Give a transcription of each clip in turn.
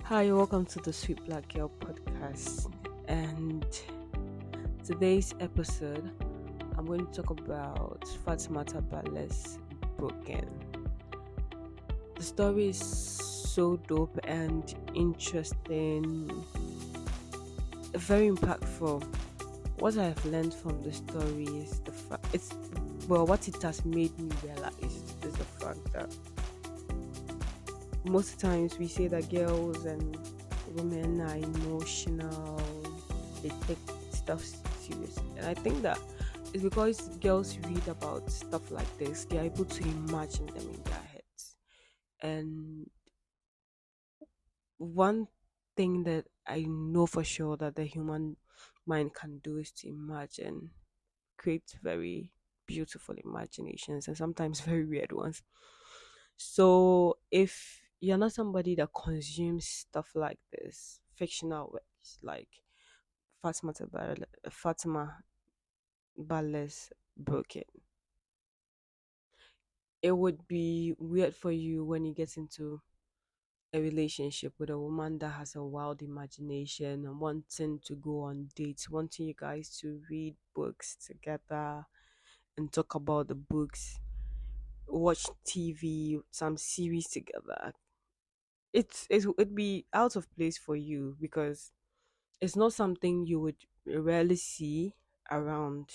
Hi, welcome to the Sweet Black Girl podcast. And today's episode, I'm going to talk about Fatima Bala's Broken. The story is so dope and interesting, very impactful. What I've learned from the story is the fact what it has made me realize is the fact that most times we say that girls and women are emotional, they take stuff seriously. And I think that it's because girls read about stuff like this, they're able to imagine them in their heads. And one thing that I know for sure that the human mind can do is to imagine, create very beautiful imaginations and sometimes very weird ones. So if you're not somebody that consumes stuff like this, fictional works like Fatima Bala's Broken, it would be weird for you when you get into a relationship with a woman that has a wild imagination and wanting to go on dates, wanting you guys to read books together and talk about the books, watch TV, some series together. It'd be out of place for you because it's not something you would rarely see around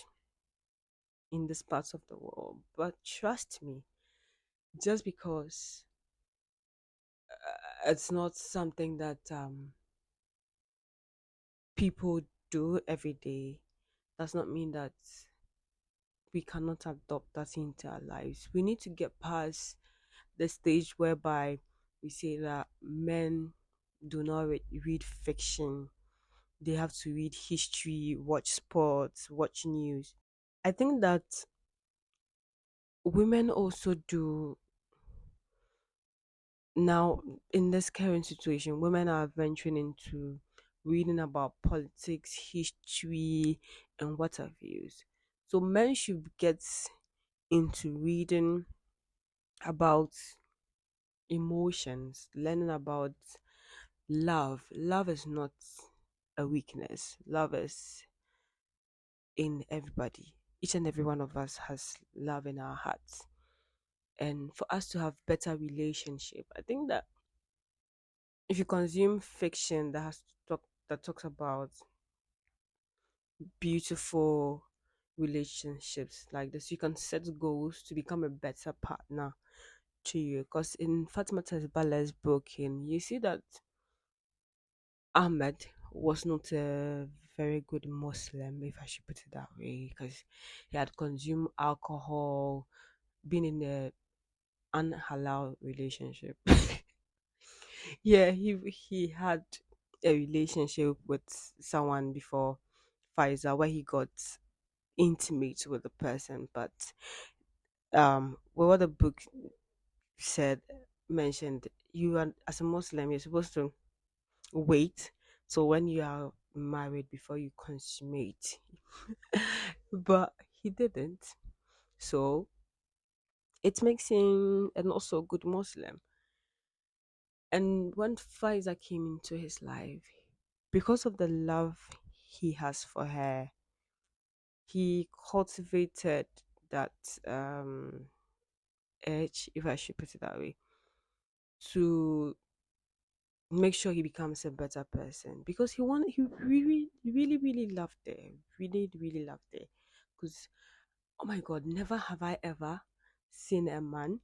in this parts of the world. But trust me, just because it's not something that people do every day, does not mean that we cannot adopt that into our lives. We need to get past the stage whereby we say that men do not read fiction. They have to read history, watch sports, watch news. I think that women also do now. In this current situation, women are venturing into reading about politics, history, and what have you. So men should get into reading about emotions, learning about love. Love is not a weakness. Love is in everybody. Each and every one of us has love in our hearts. And for us to have better relationship, I think that if you consume fiction that talks about beautiful relationships like this, you can set goals to become a better partner to you. Because in Fatima Bala's Broken, you see that Ahmed was not a very good Muslim, if I should put it that way, because he had consumed alcohol, been in a unhalal relationship. Yeah, he had a relationship with someone before Pfizer where he got intimate with the person, but what the book said mentioned, you are as a Muslim, you're supposed to wait so when you are married before you consummate. But he didn't. So it makes him an also good Muslim. And when Pfizer came into his life, because of the love he has for her, he cultivated that edge, if I should put it that way, to make sure he becomes a better person because he really loved her, really loved her. Because oh my god, never have I ever seen a man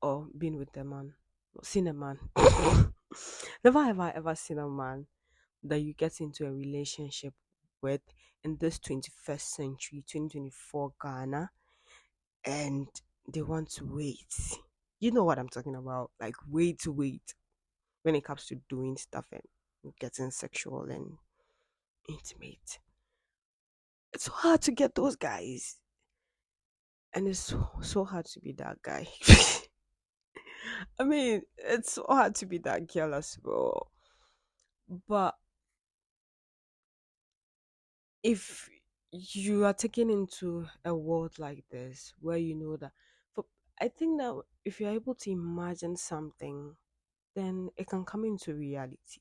or been with a man, seen a man. Never have I ever seen a man that you get into a relationship with in this 21st century, 2024 Ghana, and they want to wait. You know what I'm talking about? Like, wait when it comes to doing stuff and getting sexual and intimate. It's so hard to get those guys, and it's so hard to be that guy. I mean, it's so hard to be that girl as well. But if you are taken into a world like this where you know that, for, I think that if you're able to imagine something then it can come into reality.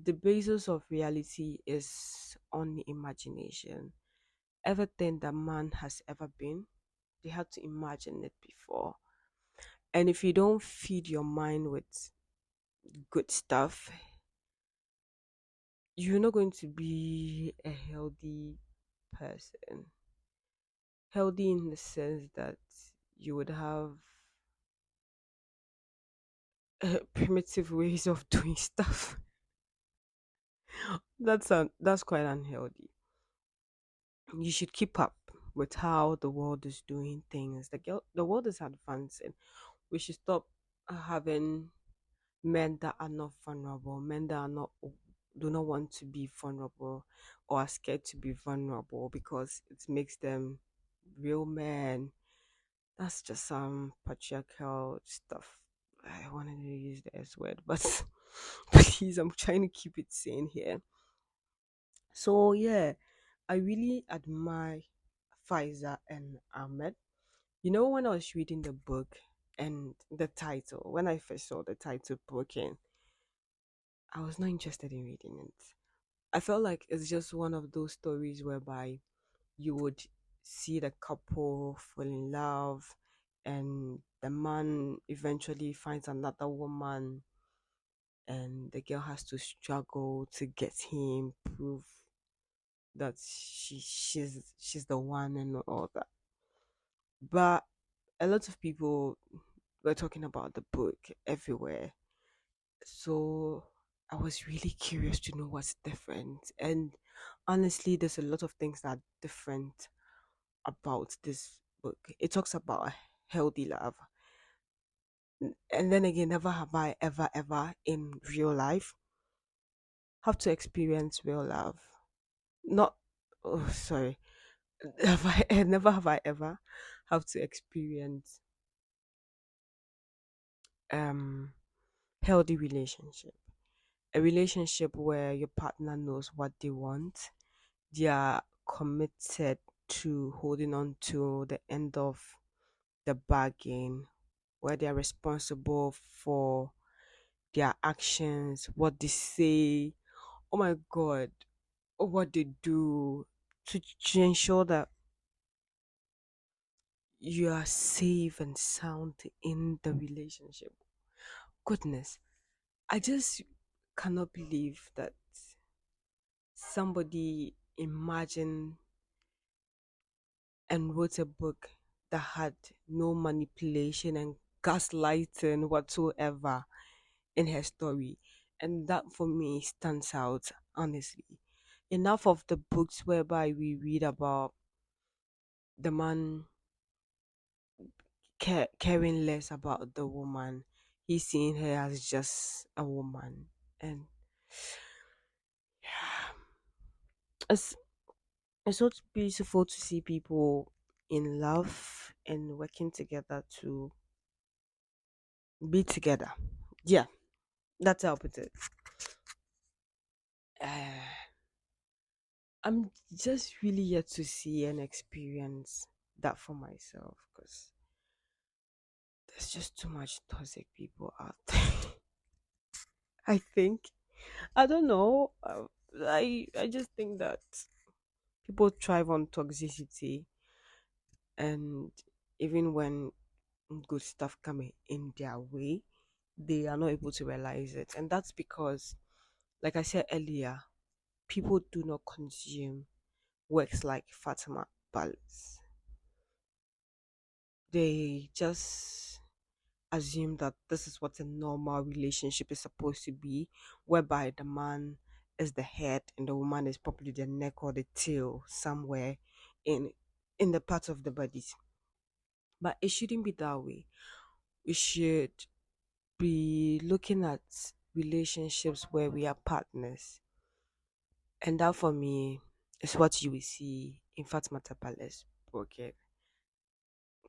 The basis of reality is on imagination. Everything that man has ever been, they had to imagine it before. And if you don't feed your mind with good stuff, you're not going to be a healthy person. Healthy in the sense that you would have primitive ways of doing stuff. That's quite unhealthy. You should keep up with how the world is doing things. The world is advancing. We should stop having men that are not vulnerable, men that are not do not want to be vulnerable or are scared to be vulnerable because it makes them real men. That's just some patriarchal stuff. I wanted to use the S word, but please, I'm trying to keep it sane here. So yeah, I really admire Pfizer and Ahmed. You know, when I was reading the book and the title, when I first saw the title Broken, I was not interested in reading it. I felt like it's just one of those stories whereby you would see the couple fall in love and the man eventually finds another woman and the girl has to struggle to get him prove that she's the one and all that. But a lot of people were talking about the book everywhere. So I was really curious to know what's different. And honestly, there's a lot of things that are different about this book. It talks about healthy love. And then again, never have I ever in real life have to experience real love. Not, oh, sorry. Never have I ever have to experience um healthy relationship. A relationship where your partner knows what they want, they are committed to holding on to the end of the bargain, where they are responsible for their actions, what they say, oh my god, or what they do to ensure that you are safe and sound in the relationship. Goodness, I just cannot believe that somebody imagined and wrote a book that had no manipulation and gaslighting whatsoever in her story. And that for me stands out, honestly. Enough of the books whereby we read about the man caring less about the woman. He's seeing her as just a woman. And yeah, it's, it's so beautiful to see people in love and working together to be together. Yeah, that's how I put it. I'm just really yet to see and experience that for myself because there's just too much toxic people out there. I think I don't know. I just think that people thrive on toxicity, and even when good stuff come in their way, they are not able to realize it, and that's because, like I said earlier, people do not consume works like Fatima Bala's. They just assume that this is what a normal relationship is supposed to be, whereby the man is the head and the woman is probably the neck or the tail somewhere in in the part of the bodies. But it shouldn't be that way. We should be looking at relationships where we are partners. And that for me is what you will see in Fatima Tabale's book.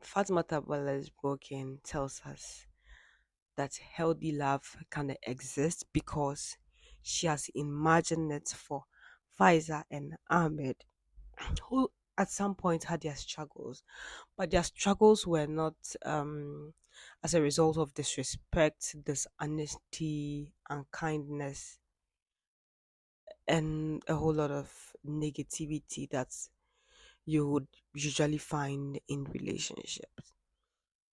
Fatima Tabale's book tells us that healthy love can exist because she has imagined it for Faiza and Ahmed, who at some point had their struggles, but their struggles were not as a result of disrespect, dishonesty, unkindness, and a whole lot of negativity that you would usually find in relationships.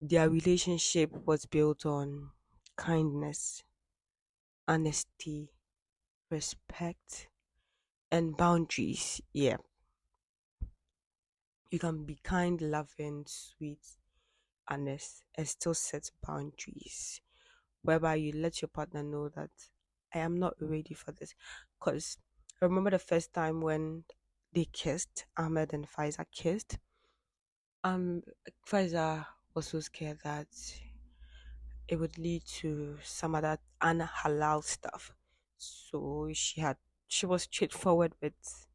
Their relationship was built on kindness, honesty, respect, and boundaries. Yeah, you can be kind, loving, sweet, honest, and still set boundaries whereby you let your partner know that I am not ready for this. Because I remember the first time when they kissed, Ahmed and Faiza kissed. Um, Faiza was so scared that it would lead to some other unhalal stuff. So she was straightforward with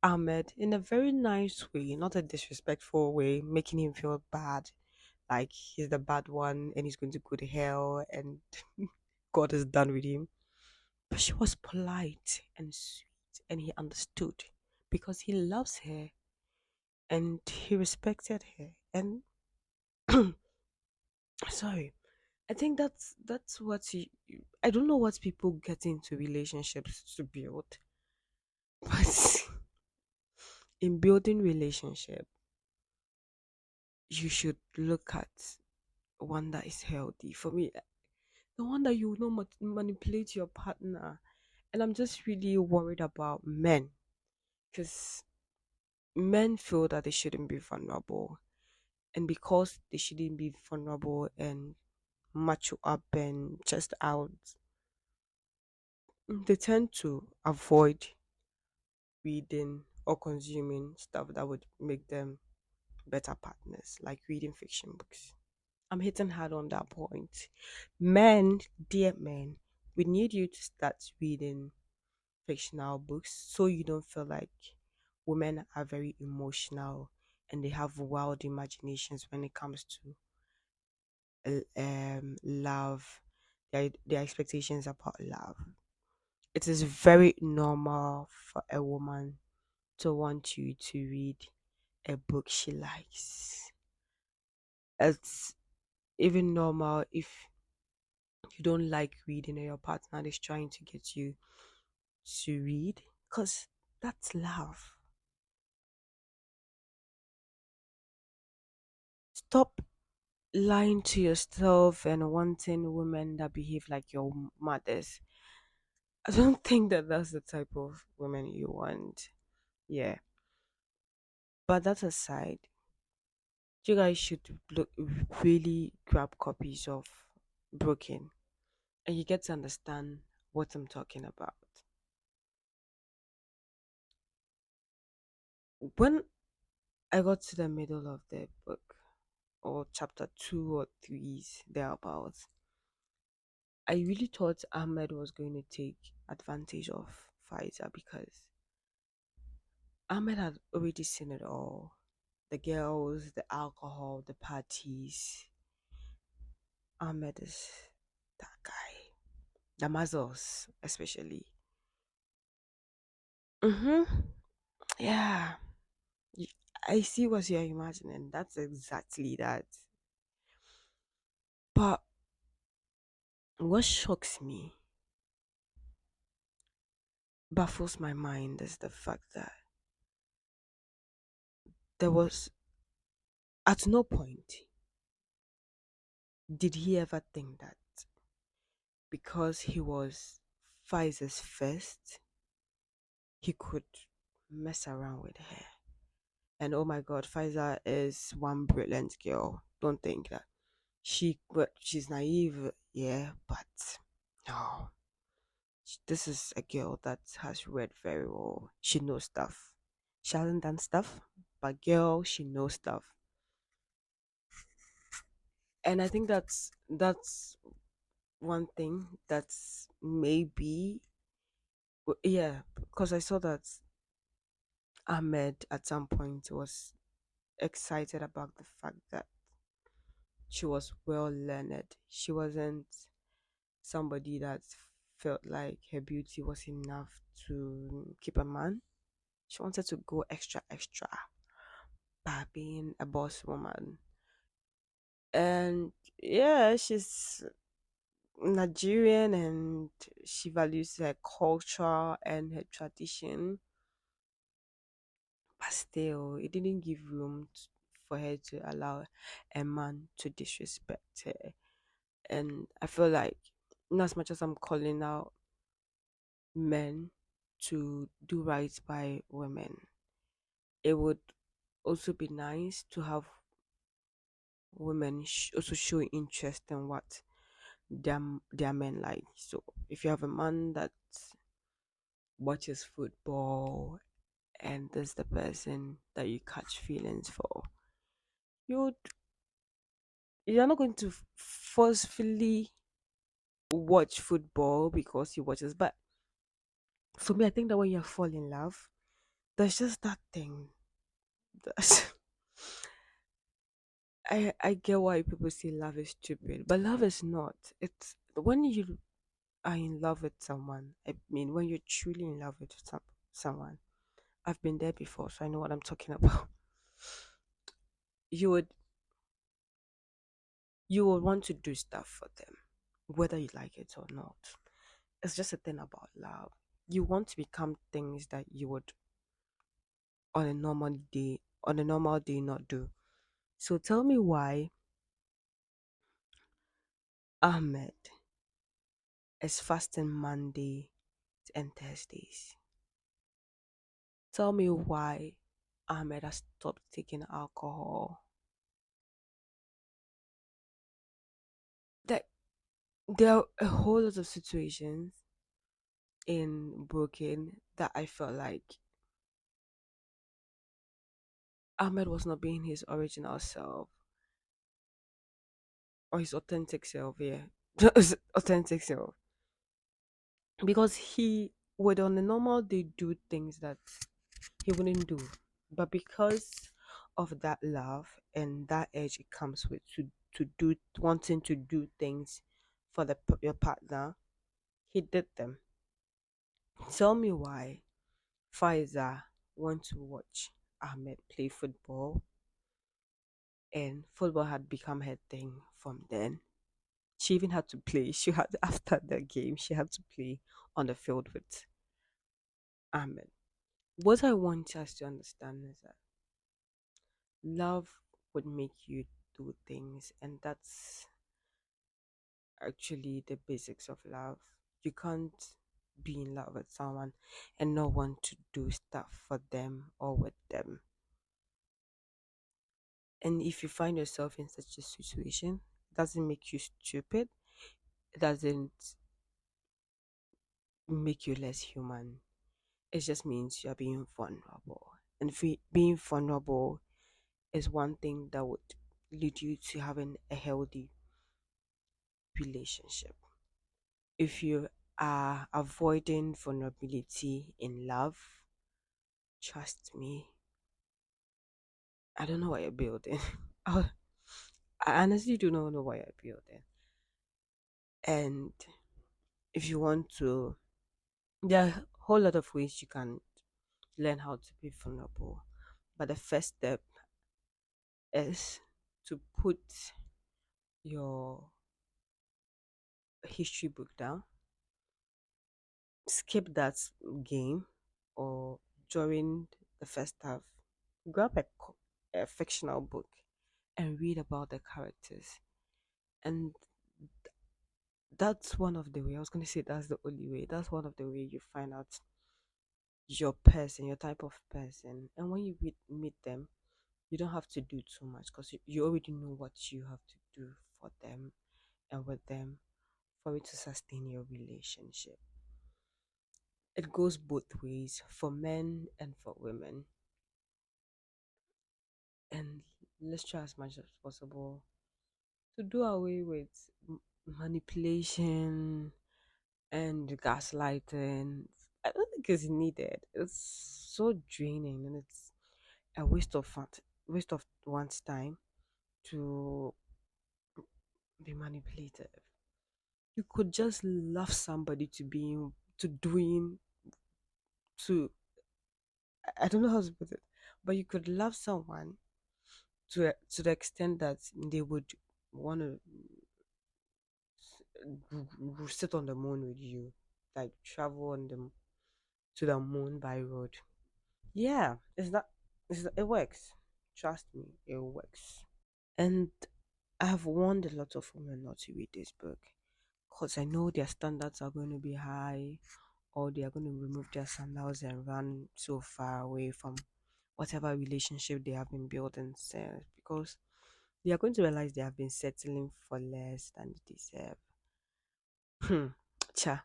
Ahmed in a very nice way, not a disrespectful way, making him feel bad, like he's the bad one and he's going to go to hell and God is done with him. But she was polite and sweet and he understood because he loves her and he respected her. And sorry, I think that's what I don't know what people get into relationships to build, but in building relationship, you should look at one that is healthy. For me, the one that you will not manipulate your partner. And I'm just really worried about men because men feel that they shouldn't be vulnerable. And because they shouldn't be vulnerable and macho up and just out, they tend to avoid reading or consuming stuff that would make them better partners, like reading fiction books. I'm hitting hard on that point. Men, dear men, we need you to start reading fictional books so you don't feel like women are very emotional and they have wild imaginations when it comes to love, their expectations about love. It is very normal for a woman to want you to read a book she likes. It's even normal if you don't like reading and your partner is trying to get you to read because that's love. Stop lying to yourself and wanting women that behave like your mothers. I don't think that that's the type of women you want. Yeah. But that aside, you guys should really grab copies of Broken and you get to understand what I'm talking about. When I got to the middle of the book, or chapter two or threes thereabouts, I really thought Ahmed was going to take advantage of Faiza because Ahmed had already seen it all. The girls, the alcohol, the parties. Ahmed is that guy. The muzzles, especially. Mm-hmm. Yeah. Y- I see what you're imagining. That's exactly that. But what shocks me, baffles my mind, is the fact that there was, at no point did he ever think that because he was Pfizer's first, he could mess around with her. And oh my god, Pfizer is one brilliant girl. Don't think that. She's naive, yeah, but no. This is a girl that has read very well. She knows stuff. She hasn't done stuff, but girl, she knows stuff. And I think that's one thing that's maybe yeah, because I saw that Ahmed at some point was excited about the fact that she was well learned. She wasn't somebody that felt like her beauty was enough to keep a man. She wanted to go extra, extra by being a boss woman. And yeah, she's Nigerian and she values her culture and her tradition, but still, it didn't give room for her to allow a man to disrespect her. And I feel like, not as much as I'm calling out men to do right by women, it would also be nice to have women also show interest in what their men like. So if you have a man that watches football and there's the person that you catch feelings for, you'd you're not going to forcefully watch football because he watches. But for me, I think that when you fall in love, there's just that thing. That I get why people say love is stupid, but love is not. It's when you are in love with someone. I mean, when you're truly in love with someone. I've been there before, so I know what I'm talking about. You would you will want to do stuff for them, whether you like it or not. It's just a thing about love. You want to become things that you would on a normal day not do. So tell me why Ahmed is fasting Monday and Thursdays. Tell me why Ahmed has stopped taking alcohol. That there are a whole lot of situations in Brooklyn that I felt like Ahmed was not being his original self or his authentic self, yeah. His authentic self. Because he would on a normal day do things that he wouldn't do. But because of that love and that edge it comes with to do wanting to do things for your partner, he did them. Tell me why Faiza want to watch Ahmed play football and football had become her thing from then. She even had to play. She had after the game, she had to play on the field with Ahmed. What I want us to understand is that love would make you do things, and that's actually the basics of love. You can't be in love with someone and not want to do stuff for them or with them. And if you find yourself in such a situation, it doesn't make you stupid. It doesn't make you less human. It just means you're being vulnerable. And being vulnerable is one thing that would lead you to having a healthy relationship. If you are avoiding vulnerability in love, trust me, I don't know what you're building. I honestly do not know what you're building. And if you want to, there are a whole lot of ways you can learn how to be vulnerable. But the first step is to put your history book down, skip that game, or during the first half, grab a fictional book and read about the characters. And that's one of the way. I was going to say that's the only way. That's one of the way you find out your person, your type of person. And when you meet them, you don't have to do too much because you already know what you have to do for them and with them for it to sustain your relationship. It goes both ways for men and for women. And let's try as much as possible to do away with manipulation and gaslighting. I don't think it's needed. It's so draining and it's a waste of one's time to be manipulated. You could just love somebody to being to doing to I don't know how to put it, but you could love someone to the extent that they would. want to sit on the moon with you, like travel on the to the moon by road. Yeah, it works. Trust me, it works. And I've warned a lot of women not to read this book because I know their standards are going to be high, or they are going to remove their sandals and run so far away from whatever relationship they have been building since, because they are going to realize they have been settling for less than they deserve. Hmm. Cha,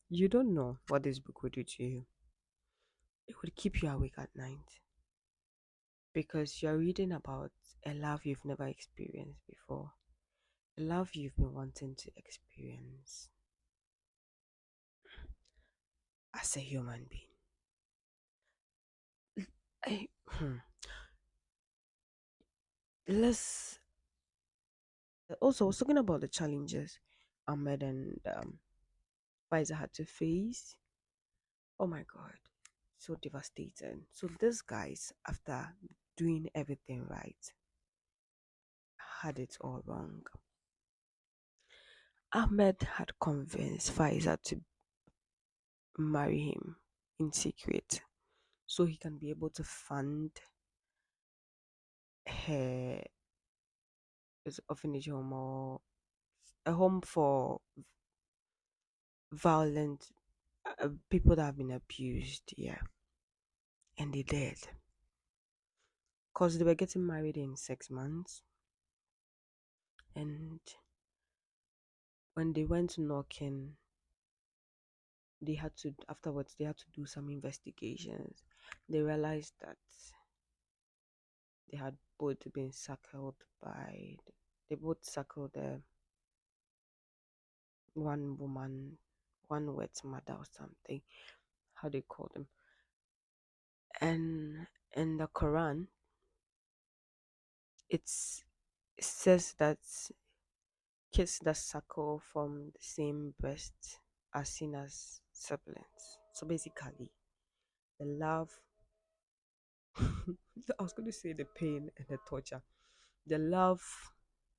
you don't know what this book will do to you. It will keep you awake at night because you're reading about a love you've never experienced before, a love you've been wanting to experience as a human being. I, let's also, I was talking about the challenges Ahmed and Pfizer had to face. Oh my god, so devastating. So these guys, after doing everything right, had it all wrong. Ahmed had convinced Pfizer to marry him in secret so he can be able to fund her orphanage home, or a home for violent people that have been abused. Yeah, and they did, because they were getting married in 6 months, and when they went knocking, they had to afterwards they had to do some investigations. They realized that they had both been suckled by they both suckled one woman, one wet mother or something, how they call them. And in the Quran, it says that kids that suckle from the same breast are seen as siblings. So basically, the love, I was going to say the pain and the torture, the love,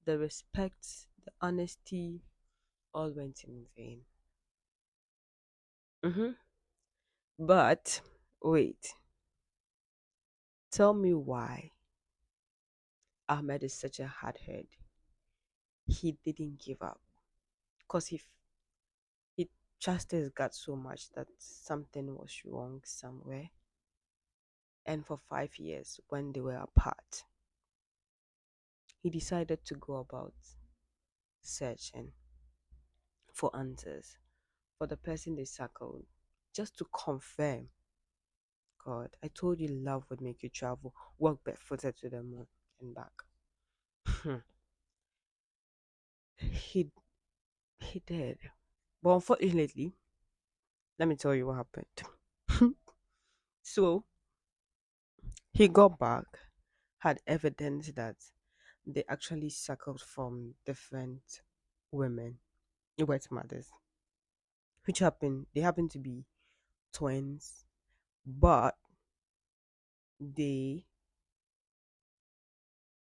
the respect, the honesty, all went in vain. Hmm. But wait, tell me why Ahmed is such a hardhead. He didn't give up because he trusted his gut so much that something was wrong somewhere. And for 5 years, when they were apart, he decided to go about searching for answers for the person they circled, just to confirm. God, I told you love would make you travel, walk barefooted to the moon and back. he he did. But unfortunately, let me tell you what happened. So he got back, had evidence that they actually suckled from different women, wet mothers, which happened. They happened to be twins, but they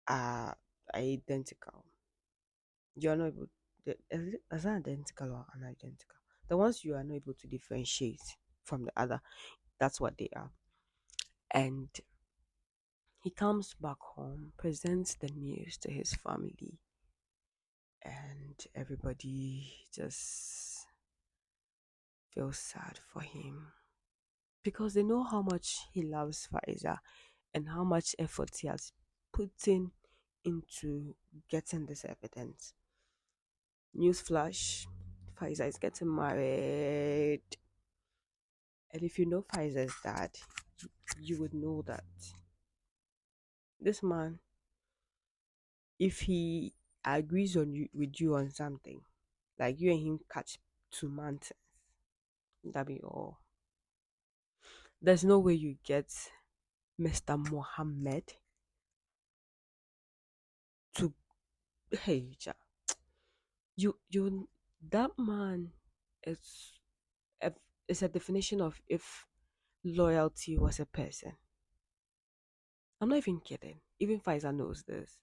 are identical. You're not able. Is that identical or unidentical? The ones you are not able to differentiate from the other, that's what they are. And he comes back home, presents the news to his family, and everybody just feels sad for him because they know how much he loves Pfizer and how much effort he has put in into getting this evidence. Newsflash, Pfizer is getting married. And if you know Pfizer's dad, you would know that this man, if he agrees on you with you on something, like you and him catch 2 months, that be all. There's no way you get Mr. Mohammed to, hey you that man is a, is a definition of if loyalty was a person. I'm not even kidding. Even Pfizer knows this.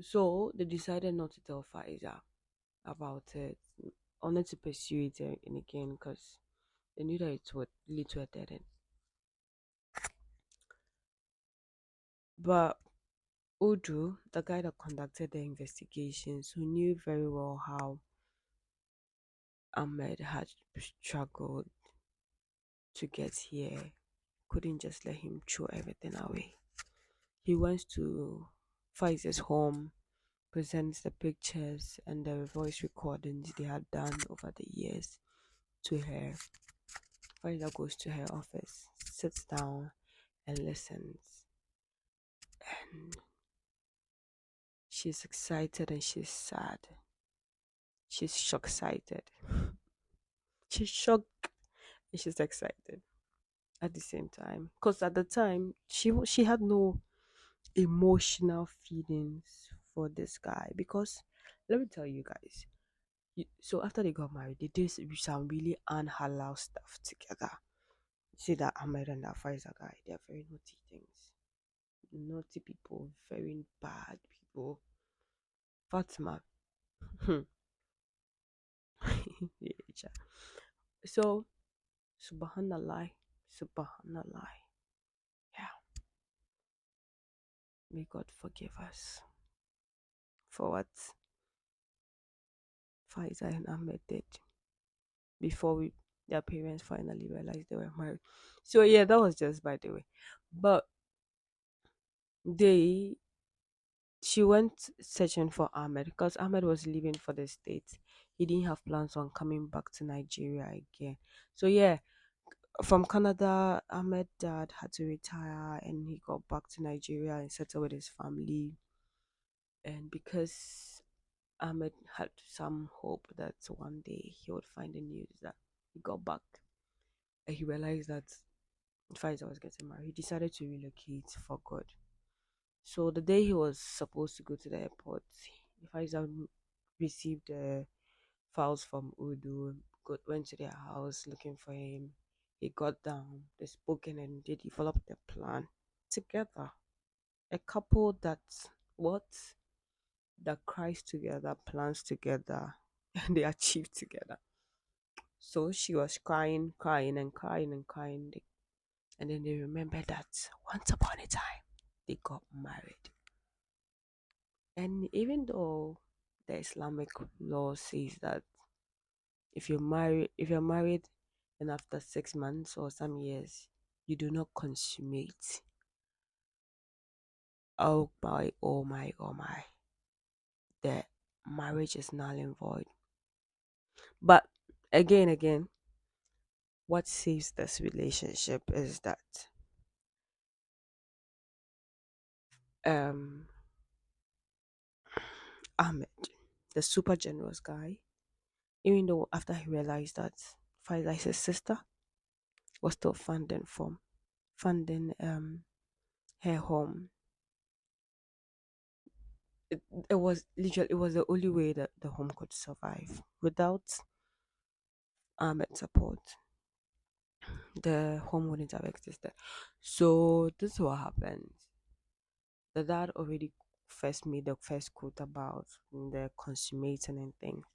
So they decided not to tell Pfizer about it, only to pursue it in again because they knew that it would lead to a dead end. But Udu, the guy that conducted the investigations, who knew very well how Ahmed had struggled to get here, couldn't just let him throw everything away. He went to Faiz's home, presents the pictures and the voice recordings they had done over the years to her. Faiza goes to her office, sits down, and listens. And she's excited and she's sad. She's shock excited. She's shocked and she's excited at the same time. Because at the time, she had no emotional feelings for this guy. Because let me tell you guys, so after they got married, they did some really unhalal stuff together. See that Ahmed and that Faisal guy, they're very naughty things. Naughty people, very bad people. Fatima. Yeah. So, subhanallah, subhanallah. Yeah, may God forgive us for what Faisal and Ahmed did before their parents finally realized they were married. So yeah, that was just by the way. But they she went searching for Ahmed because Ahmed was leaving for the States. He didn't have plans on coming back to Nigeria again. So yeah, from Canada, Ahmed dad had to retire and he got back to Nigeria and settled with his family. And because Ahmed had some hope that one day he would find the news that he got back and he realized that Pfizer was getting married, he decided to relocate for good. So the day he was supposed to go to the airport, Pfizer received the files from Udu, went to their house looking for him. He got down, they spoke and they developed a plan together. A couple that what that cries together, plans together, and they achieve together. So she was crying, crying, and crying and crying. And then they remembered that once upon a time they got married. And even though the Islamic law says that if you're married and after 6 months or some years you do not consummate, oh my, oh my, oh my, the marriage is null and void. But again, what saves this relationship is that um Ahmed, the super generous guy, even though after he realized that Faisal is his sister, was still funding her home. It was literally it was the only way that the home could survive. Without Ahmed support, the home wouldn't have existed. So this is what happened. The dad already first made the first quote about the consummating and things.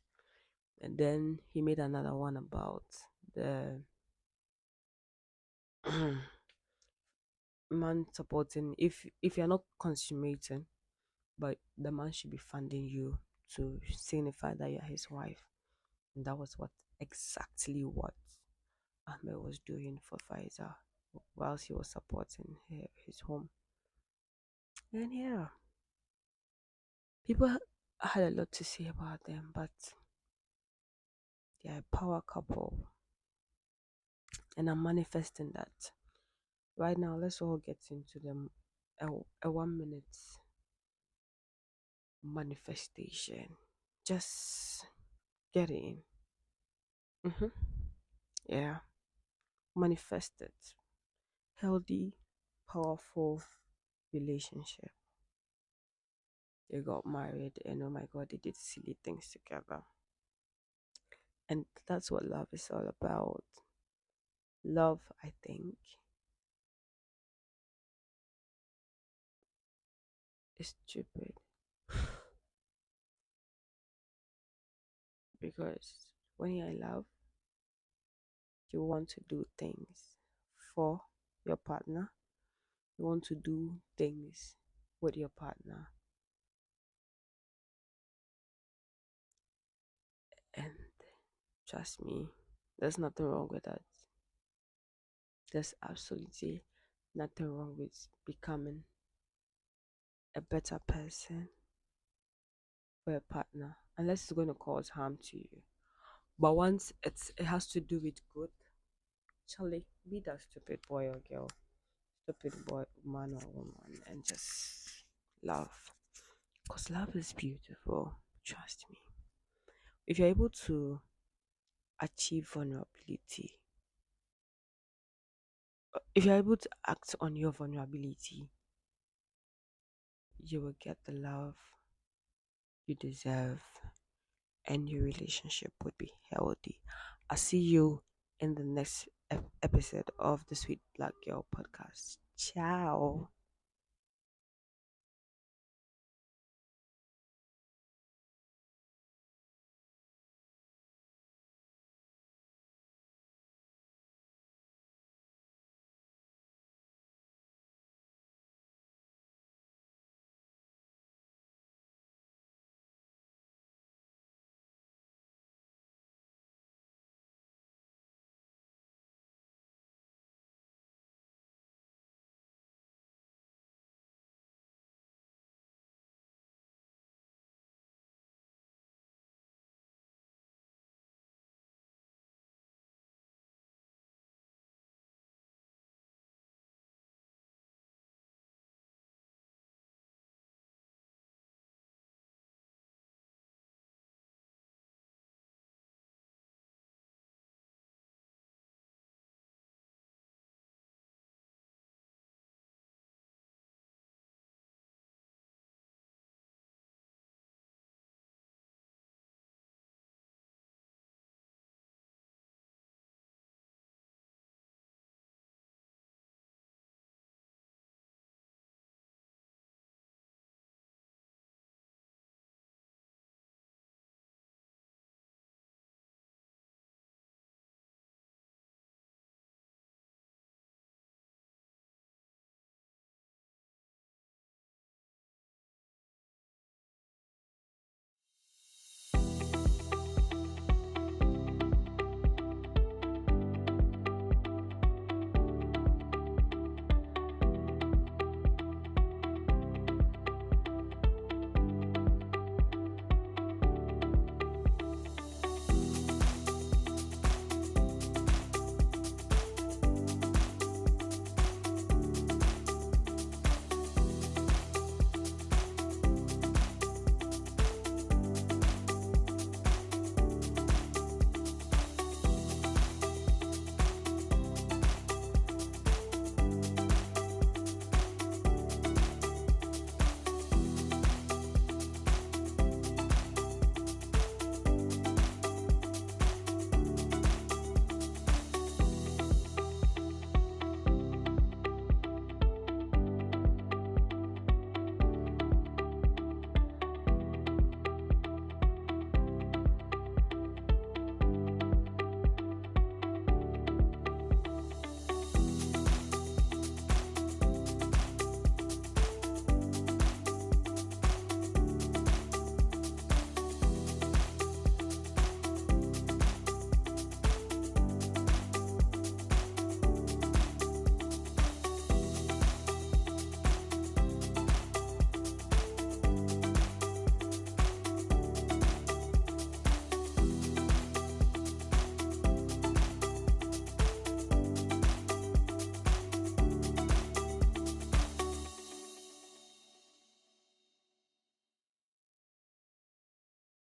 And then he made another one about the man supporting if you're not consummating, but the man should be funding you to signify that you're his wife. And that was what exactly what Ahmed was doing for Pfizer whilst he was supporting his home. And yeah, people had a lot to say about them, but they're a power couple, and I'm manifesting that. Right now, let's all get into them a 1 minute manifestation. Just get it in. Hmm. Yeah, manifest it. Healthy, powerful relationship. They got married, and oh my god, they did silly things together. And that's what love is all about. Love, I think, is stupid. Because when you're in love, you want to do things for your partner, you want to do things with your partner. And trust me, there's nothing wrong with that. There's absolutely nothing wrong with becoming a better person for a partner, unless it's going to cause harm to you. But once it has to do with good, Charlie, be that stupid boy or girl, stupid boy, man or woman, and just love. Because love is beautiful. Trust me. If you're able to achieve vulnerability, if you're able to act on your vulnerability, you will get the love you deserve, and your relationship would be healthy. I'll see you in the next episode of the Sweet Black Girl podcast. Ciao.